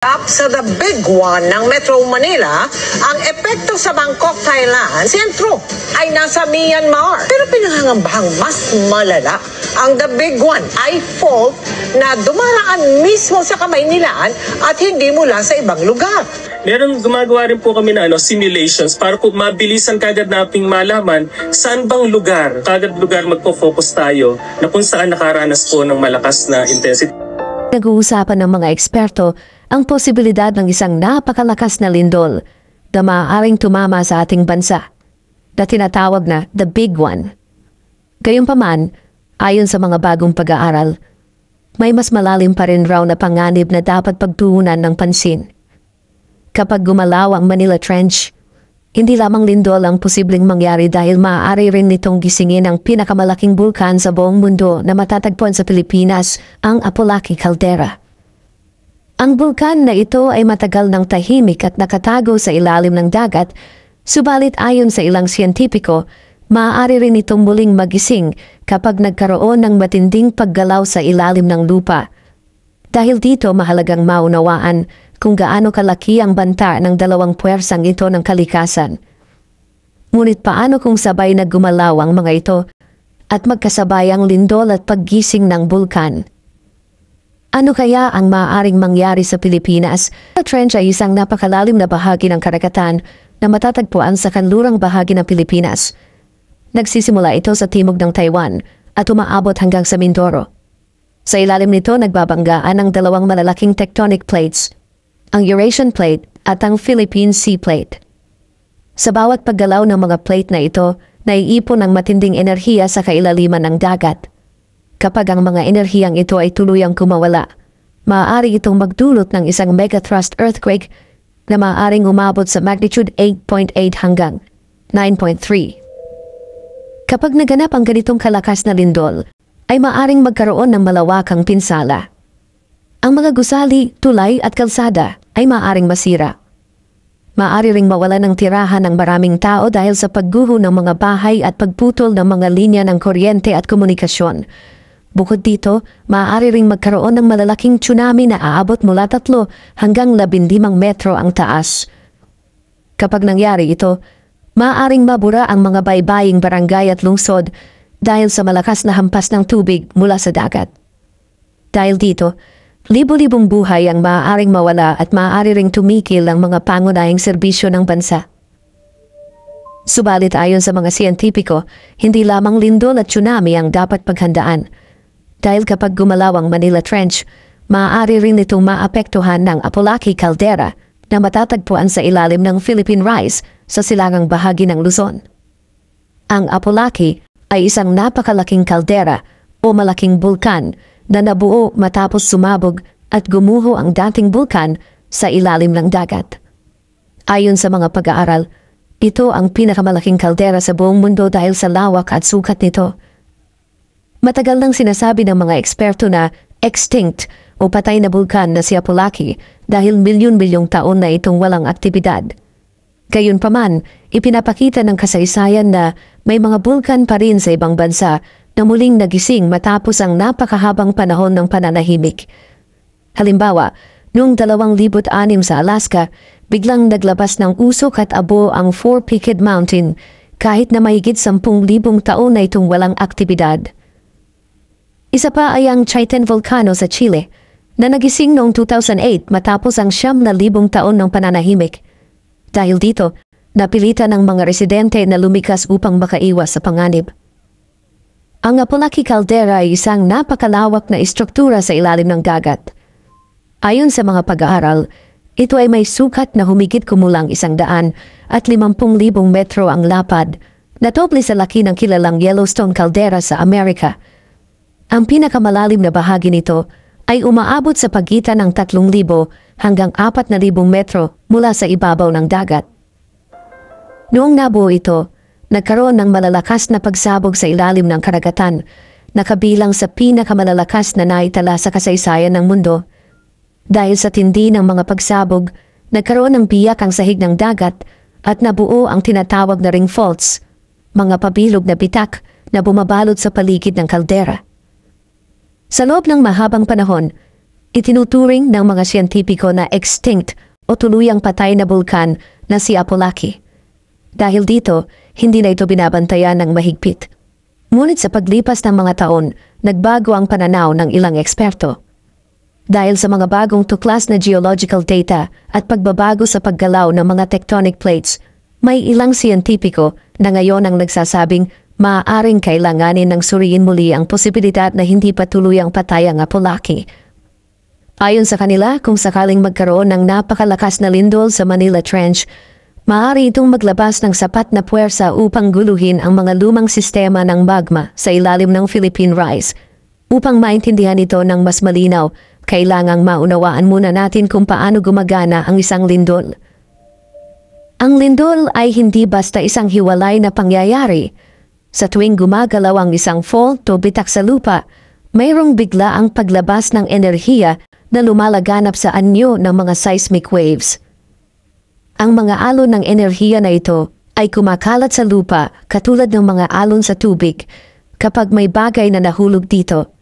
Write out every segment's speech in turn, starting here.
Sa the big one ng Metro Manila, ang epekto sa Bangkok, Thailand, sentro ay nasa Myanmar. Pero pinangangambahang mas malala ang the big one ay fault na dumaraan mismo sa kamay nilaan at hindi mula sa ibang lugar. Gumagawa rin po kami na simulations para po mabilisan kagad nating malaman saan bang lugar, kagad lugar magpo-focus tayo na kung saan nakaranas po ng malakas na intensity. Nag-uusapan ng mga eksperto ang posibilidad ng isang napakalakas na lindol na maaaring tumama sa ating bansa na tinatawag na the big one. Gayunpaman, ayon sa mga bagong pag-aaral, may mas malalim pa rin raw na panganib na dapat pagtuunan ng pansin. Kapag gumalaw ang Manila Trench, hindi lamang lindol ang posibleng mangyari dahil maaari rin nitong gisingin ang pinakamalaking bulkan sa buong mundo na matatagpuan sa Pilipinas, ang Apolaki Caldera. Ang bulkan na ito ay matagal ng tahimik at nakatago sa ilalim ng dagat, subalit ayon sa ilang siyentipiko, maaari rin itong muling magising kapag nagkaroon ng matinding paggalaw sa ilalim ng lupa. Dahil dito mahalagang maunawaan kung gaano kalaki ang banta ng dalawang puwersang ito ng kalikasan. Ngunit paano kung sabay na gumalaw ang mga ito at magkasabay ang lindol at paggising ng bulkan? Ano kaya ang maaaring mangyari sa Pilipinas? Ang trench ay isang napakalalim na bahagi ng karagatan na matatagpuan sa kanlurang bahagi ng Pilipinas. Nagsisimula ito sa timog ng Taiwan at umaabot hanggang sa Mindoro. Sa ilalim nito nagbabanggaan ang dalawang malalaking tectonic plates, ang Eurasian Plate at ang Philippine Sea Plate. Sa bawat paggalaw ng mga plate na ito, naiipon ang matinding enerhiya sa kailaliman ng dagat. Kapag ang mga enerhiyang ito ay tuluyang kumawala, maaari itong magdulot ng isang megathrust earthquake na maaaring umabot sa magnitude 8.8 hanggang 9.3. Kapag naganap ang ganitong kalakas na lindol, ay maaring magkaroon ng malawakang pinsala. Ang mga gusali, tulay at kalsada ay maaaring masira. Maaari ring mawala ng tirahan ng maraming tao dahil sa pagguho ng mga bahay at pagputol ng mga linya ng kuryente at komunikasyon. Bukod dito, maaari ring magkaroon ng malalaking tsunami na aabot mula 3 hanggang 15 metro ang taas. Kapag nangyari ito, maaaring mabura ang mga baybaying barangay at lungsod dahil sa malakas na hampas ng tubig mula sa dagat. Dahil dito, libo-libong buhay ang maaaring mawala at maaari ring tumikil ang mga pangunahing serbisyo ng bansa. Subalit ayon sa mga siyentipiko, hindi lamang lindol at tsunami ang dapat paghandaan. Dahil kapag gumalaw ang Manila Trench, maaari rin itong maapektuhan ng Apolaki Caldera na matatagpuan sa ilalim ng Philippine Rise sa silangang bahagi ng Luzon. Ang Apolaki ay isang napakalaking kaldera o malaking bulkan na nabuo matapos sumabog at gumuho ang dating bulkan sa ilalim ng dagat. Ayon sa mga pag-aaral, ito ang pinakamalaking kaldera sa buong mundo dahil sa lawak at sukat nito. Matagal nang sinasabi ng mga eksperto na extinct o patay na bulkan na si Apolaki dahil milyon-milyong taon na itong walang aktibidad. Gayunpaman, ipinapakita ng kasaysayan na may mga bulkan pa rin sa ibang bansa na muling nagising matapos ang napakahabang panahon ng pananahimik. Halimbawa, noong 2006 sa Alaska, biglang naglabas ng usok at abo ang Four-Peaked Mountain kahit na mahigit 10,000 taon na itong walang aktibidad. Isa pa ay ang Chichen Volcano sa Chile na nagising noong 2008 matapos ang 9,000 taon ng pananahimik. Dahil dito, napilitan ng mga residente na lumikas upang makaiwas sa panganib. Ang Apolaki Caldera ay isang napakalawak na istruktura sa ilalim ng dagat. Ayon sa mga pag-aaral, ito ay may sukat na humigit kumulang 100 at 50,000 metro ang lapad, na doble sa laki ng kilalang Yellowstone Caldera sa Amerika. Ang pinakamalalim na bahagi nito ay umaabot sa pagitan ng 3,000 hanggang 4,000 metro mula sa ibabaw ng dagat. Noong nabuo ito, nagkaroon ng malalakas na pagsabog sa ilalim ng karagatan na kabilang sa pinakamalalakas na naitala sa kasaysayan ng mundo. Dahil sa tindi ng mga pagsabog, nagkaroon ng biyak ang sahig ng dagat at nabuo ang tinatawag na ring faults, mga pabilog na bitak na bumabalot sa paligid ng kaldera. Sa loob ng mahabang panahon, Itinuturing ng mga siyentipiko na extinct o tuluyang patay na bulkan na si Apollaki. Dahil dito, hindi na ito binabantayan ng mahigpit. Ngunit sa paglipas ng mga taon, nagbago ang pananaw ng ilang eksperto. Dahil sa mga bagong tuklas na geological data at pagbabago sa paggalaw ng mga tectonic plates, may ilang siyentipiko na ngayon ang nagsasabing maaaring kailanganin ng suriin muli ang posibilidad na hindi pa tuluyang patay ang Apollaki. Ayon sa kanila, kung sakaling magkaroon ng napakalakas na lindol sa Manila Trench, maaari itong maglabas ng sapat na puwersa upang guluhin ang mga lumang sistema ng magma sa ilalim ng Philippine Rise. Upang maintindihan ito ng mas malinaw, kailangang maunawaan muna natin kung paano gumagana ang isang lindol. Ang lindol ay hindi basta isang hiwalay na pangyayari. Sa tuwing gumagalaw ang isang fault o bitak sa lupa, mayroong bigla ang paglabas ng enerhiya na lumalaganap sa anyo ng mga seismic waves. Ang mga alon ng enerhiya na ito ay kumakalat sa lupa katulad ng mga alon sa tubig kapag may bagay na nahulog dito.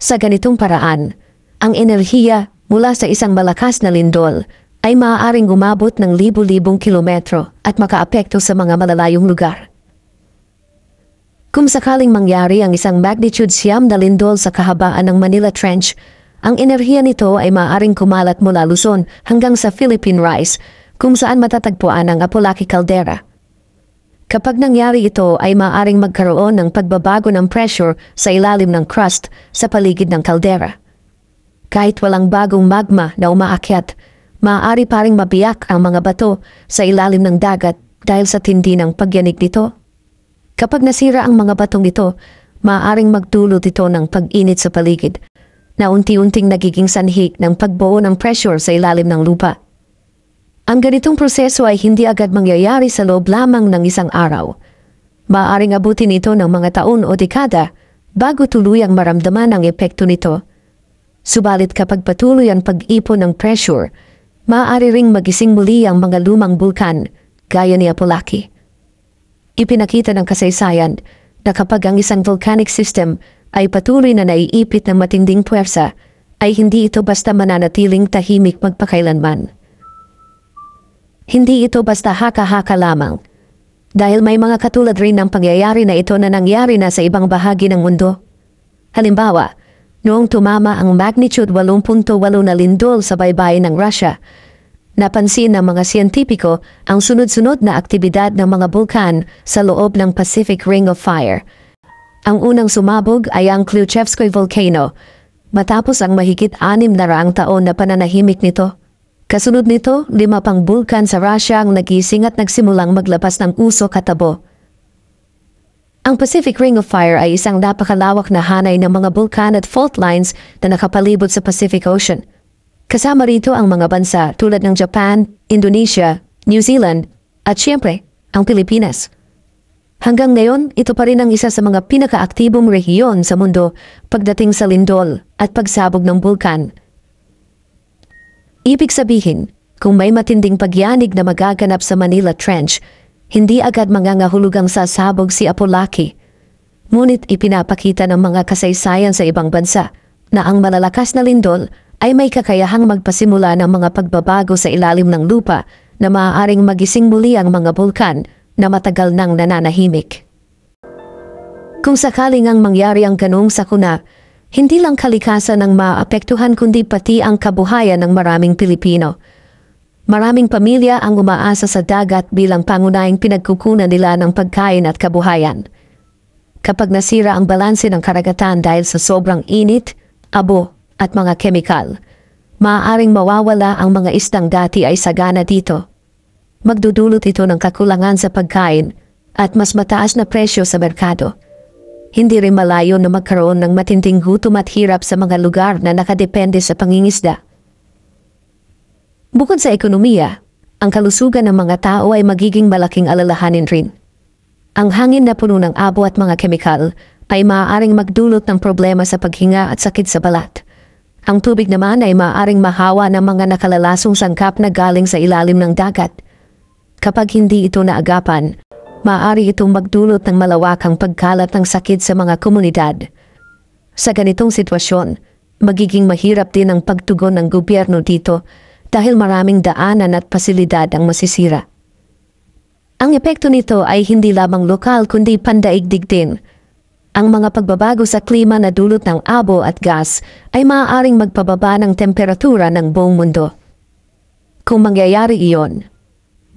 Sa ganitong paraan, ang enerhiya mula sa isang malakas na lindol ay maaaring umabot ng libu-libong kilometro at makaapekto sa mga malalayong lugar. Kung sakaling mangyari ang isang magnitude 9 na lindol sa kahabaan ng Manila Trench, ang enerhiya nito ay maaaring kumalat mula Luzon hanggang sa Philippine Rise, kung saan matatagpuan ang Apollaki Caldera. Kapag nangyari ito ay maaaring magkaroon ng pagbabago ng pressure sa ilalim ng crust sa paligid ng caldera. Kahit walang bagong magma na umaakyat, maaari pa ring mabiyak ang mga bato sa ilalim ng dagat dahil sa tindi ng pagyanig nito. Kapag nasira ang mga batong ito, maaaring magdulot ito ng pag-init sa paligid, na unti-unting nagiging sanhi ng pagbuo ng pressure sa ilalim ng lupa. Ang ganitong proseso ay hindi agad mangyayari sa loob lamang ng isang araw. Maaaring abutin ito ng mga taon o dekada bago tuluyang maramdaman ang epekto nito. Subalit kapag patuloy ang pag-ipon ng pressure, maaari ring magising muli ang mga lumang bulkan gaya ni Apollaki. Ipinakita ng kasaysayan na kapag ang isang volcanic system ay patuloy na naiipit ng matinding puwersa, ay hindi ito basta mananatiling tahimik magpakailanman. Hindi ito basta haka-haka lamang, dahil may mga katulad rin ng pangyayari na ito na nangyari na sa ibang bahagi ng mundo. Halimbawa, noong tumama ang magnitude 8.8 na lindol sa baybayin ng Russia, napansin ng mga siyentipiko ang sunod-sunod na aktibidad ng mga bulkan sa loob ng Pacific Ring of Fire. Ang unang sumabog ay ang Klyuchevskoy Volcano, matapos ang mahigit 600 taon na pananahimik nito. Kasunod nito, 5 pang bulkan sa Russia ang nagising at nagsimulang maglabas ng usok at tabo. Ang Pacific Ring of Fire ay isang napakalawak na hanay ng mga bulkan at fault lines na nakapalibot sa Pacific Ocean. Kasama rito ang mga bansa tulad ng Japan, Indonesia, New Zealand, at siyempre, ang Pilipinas. Hanggang ngayon, ito pa rin ang isa sa mga pinakaaktibong rehiyon sa mundo pagdating sa lindol at pagsabog ng bulkan. Ibig sabihin, kung may matinding pagyanig na magaganap sa Manila Trench, hindi agad mangangahulugang sasabog si Apollaki. Ngunit ipinapakita ng mga kasaysayan sa ibang bansa na ang malalakas na lindol ay may kakayahang magpasimula ng mga pagbabago sa ilalim ng lupa na maaaring magising muli ang mga bulkan na matagal nang nananahimik. Kung sakaling ang mangyari ang ganong sakuna, hindi lang kalikasan ang maapektuhan kundi pati ang kabuhayan ng maraming Pilipino. Maraming pamilya ang umaasa sa dagat bilang pangunahing pinagkukunan nila ng pagkain at kabuhayan. Kapag nasira ang balanse ng karagatan dahil sa sobrang init, abo at mga kemikal, maaaring mawawala ang mga isdang dati ay sagana dito. Magdudulot ito ng kakulangan sa pagkain at mas mataas na presyo sa merkado. Hindi rin malayo na magkaroon ng matinding gutom at hirap sa mga lugar na nakadepende sa pangingisda. Bukod sa ekonomiya, ang kalusugan ng mga tao ay magiging malaking alalahanin rin. Ang hangin na puno ng abo at mga kemikal ay maaaring magdulot ng problema sa paghinga at sakit sa balat. Ang tubig naman ay maaaring mahawa ng mga nakalalasong sangkap na galing sa ilalim ng dagat. Kapag hindi ito naagapan, maaari itong magdulot ng malawakang pagkalat ng sakit sa mga komunidad. Sa ganitong sitwasyon, magiging mahirap din ang pagtugon ng gobyerno dito dahil maraming daanan at pasilidad ang masisira. Ang epekto nito ay hindi lamang lokal kundi pandaigdig din. Ang mga pagbabago sa klima na dulot ng abo at gas ay maaaring magpababa ng temperatura ng buong mundo. Kung mangyayari iyon,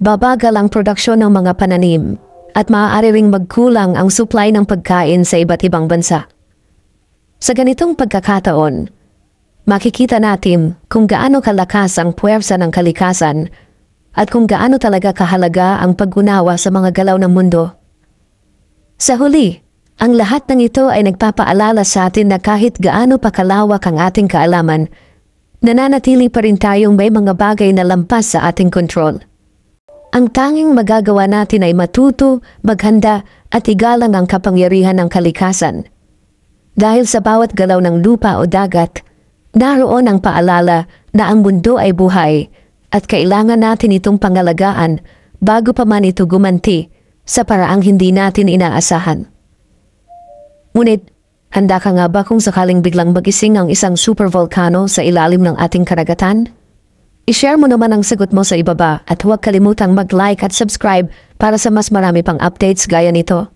babagal ang produksyon ng mga pananim at maaari ring magkulang ang supply ng pagkain sa iba't ibang bansa. Sa ganitong pagkakataon, makikita natin kung gaano kalakas ang puwersa ng kalikasan at kung gaano talaga kahalaga ang pag-unawa sa mga galaw ng mundo. Sa huli, ang lahat ng ito ay nagpapaalala sa atin na kahit gaano pa kalawak ang ating kaalaman, nananatili pa rin tayong may mga bagay na lampas sa ating kontrol. Ang tanging magagawa natin ay matuto, maghanda at igalang ang kapangyarihan ng kalikasan. Dahil sa bawat galaw ng lupa o dagat, naroon ang paalala na ang mundo ay buhay at kailangan natin itong pangalagaan bago pa man ito gumanti sa paraang hindi natin inaasahan. Ngunit, handa ka nga ba kung sakaling biglang magising ang isang supervolcano sa ilalim ng ating karagatan? I-share mo naman ang sagot mo sa ibaba at huwag kalimutang mag-like at subscribe para sa mas marami pang updates gaya nito.